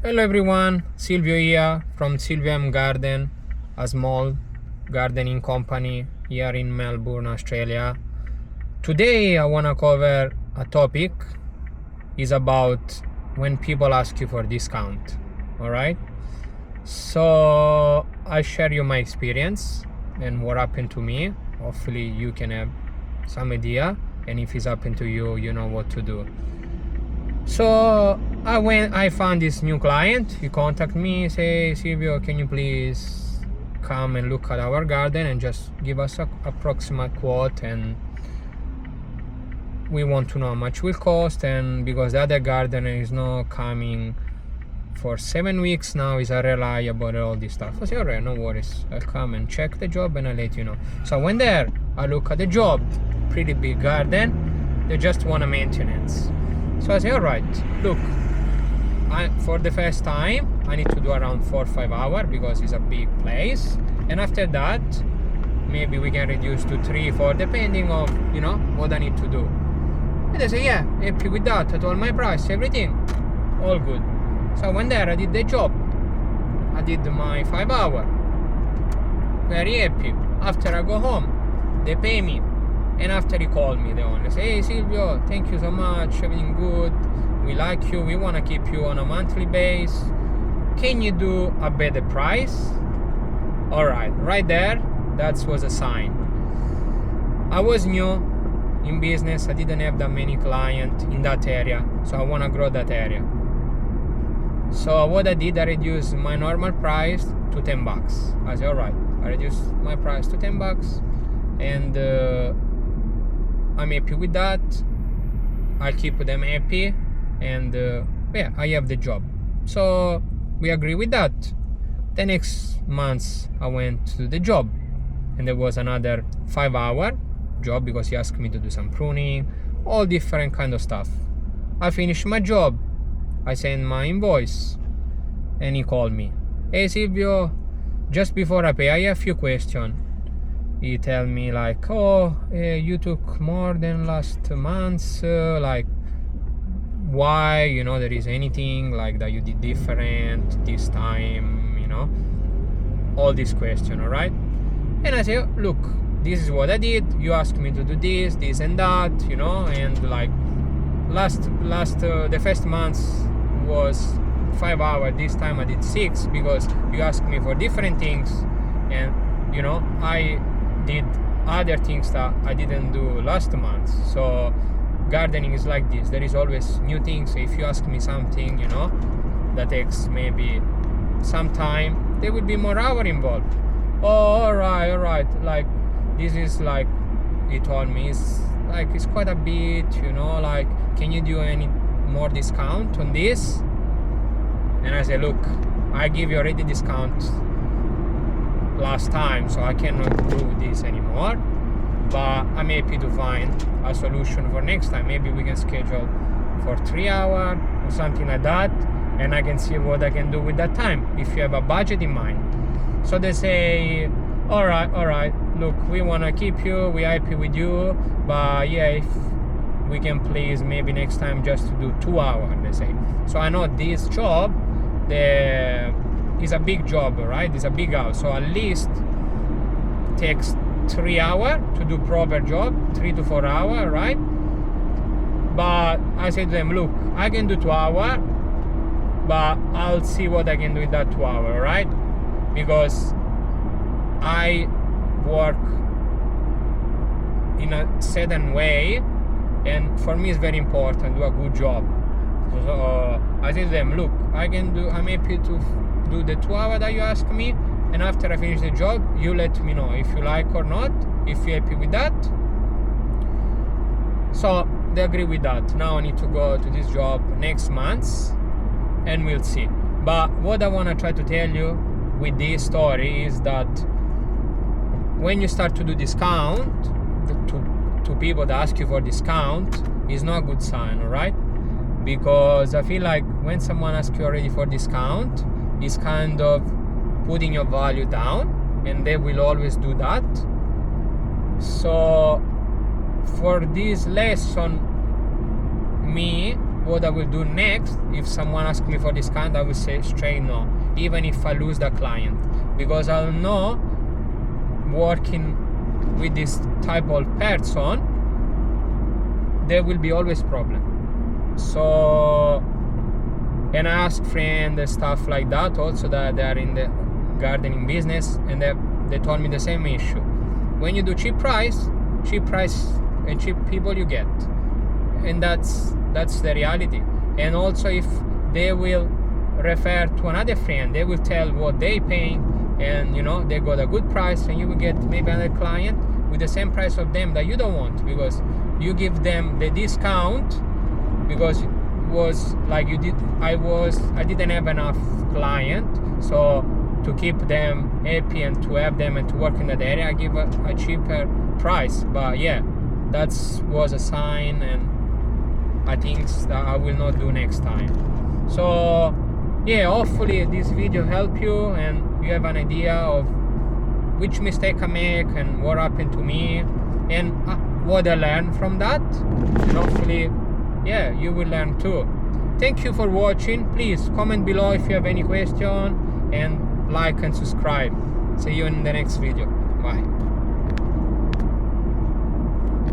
Hello everyone, Silvio here from Silvio M Garden, a small gardening company here in Melbourne, Australia. Today I want to cover a topic is about when people ask you for discount. All right, so I share you my experience and what happened to me. Hopefully you can have some idea, and if it's happened to you, you know what to do. So I found this new client. He contacted me, say, Silvio, can you please come and look at our garden and just give us a approximate quote, and we want to know how much it will cost. And because the other gardener is not coming for 7 weeks now, is unreliable and all this stuff. I say, alright, no worries, I'll come and check the job and I'll let you know. So I went there, I look at the job, pretty big garden, they just want a maintenance. So I say, all right, look, for the first time, I need to do around 4 or 5 hours because it's a big place. And after that, maybe we can reduce to 3, 4, depending on, what I need to do. And they say, yeah, happy with that. I told my price, everything, all good. So I went there, I did the job. I did my 5 hours. Very happy. After I go home, they pay me. And after he called me, the owner say, hey Silvio, thank you so much, everything good, we like you, we want to keep you on a monthly base, can you do a better price? Alright, right there, that was a sign. I was new in business, I didn't have that many clients in that area, so I want to grow that area. So what I did, I reduced my normal price to $10. I said, alright, I reduced my price to $10, and I'm happy with that. I'll keep them happy, and I have the job. So we agree with that. The next month I went to the job, and there was another 5-hour job because he asked me to do some pruning, all different kind of stuff. I finished my job, I sent my invoice, and he called me. Hey Silvio, just before I pay, I have a few questions. He tell me like, you took more than last month, like why, there is anything like that you did different this time, all these questions, all right? And I say, look, this is what I did, you asked me to do this and that, and like the first month was 5 hours, this time I did 6 because you asked me for different things, and I did other things that I didn't do last month. So gardening is like this, there is always new things. If you ask me something that takes maybe some time, there will be more hour involved. All right, like this is like, he told me it's quite a bit, like can you do any more discount on this? And I said, look, I give you already discount last time, so I cannot do this anymore, but I'm happy to find a solution for next time. Maybe we can schedule for 3 hours or something like that, and I can see what I can do with that time if you have a budget in mind. So they say, all right, look, we want to keep you, we're happy with you, but yeah, if we can please maybe next time just to do 2 hours, they say. So I know this job, it's a big job, right? It's a big house, so at least takes 3 hours to do proper job, 3 to 4 hours, right? But I said to them, look, I can do 2 hours, but I'll see what I can do in that 2 hours, right? Because I work in a certain way, and for me it's very important to do a good job. So I said to them, look, I'm happy to do the 2 hours that you ask me, and after I finish the job, you let me know if you like or not, if you're happy with that. So they agree with that. Now I need to go to this job next month, and we'll see. But what I want to try to tell you with this story is that when you start to do discount to people that ask you for discount, is not a good sign, all right? Because I feel like when someone asks you already for discount, is kind of putting your value down, and they will always do that. So for this lesson, me what I will do next. If someone asks me for discount, I will say straight no, even if I lose the client, because I know working with this type of person, there will be always problem. So, and I ask friends and stuff like that also, that they are in the gardening business, and they told me the same issue. When you do cheap price and cheap people you get, and that's the reality. And also, if they will refer to another friend, they will tell what they paying, and they got a good price, and you will get maybe another client with the same price of them that you don't want, because you give them the discount, because it was like I didn't have enough client, so to keep them happy and to have them and to work in that area, I give a cheaper price. But yeah, that was a sign, and I think that I will not do next time. So yeah, hopefully this video help you and you have an idea of which mistake I make and what happened to me and what I learned from that. And hopefully, yeah, you will learn too. Thank you for watching. Please comment below if you have any question, and like and subscribe. See you in the next video. Bye.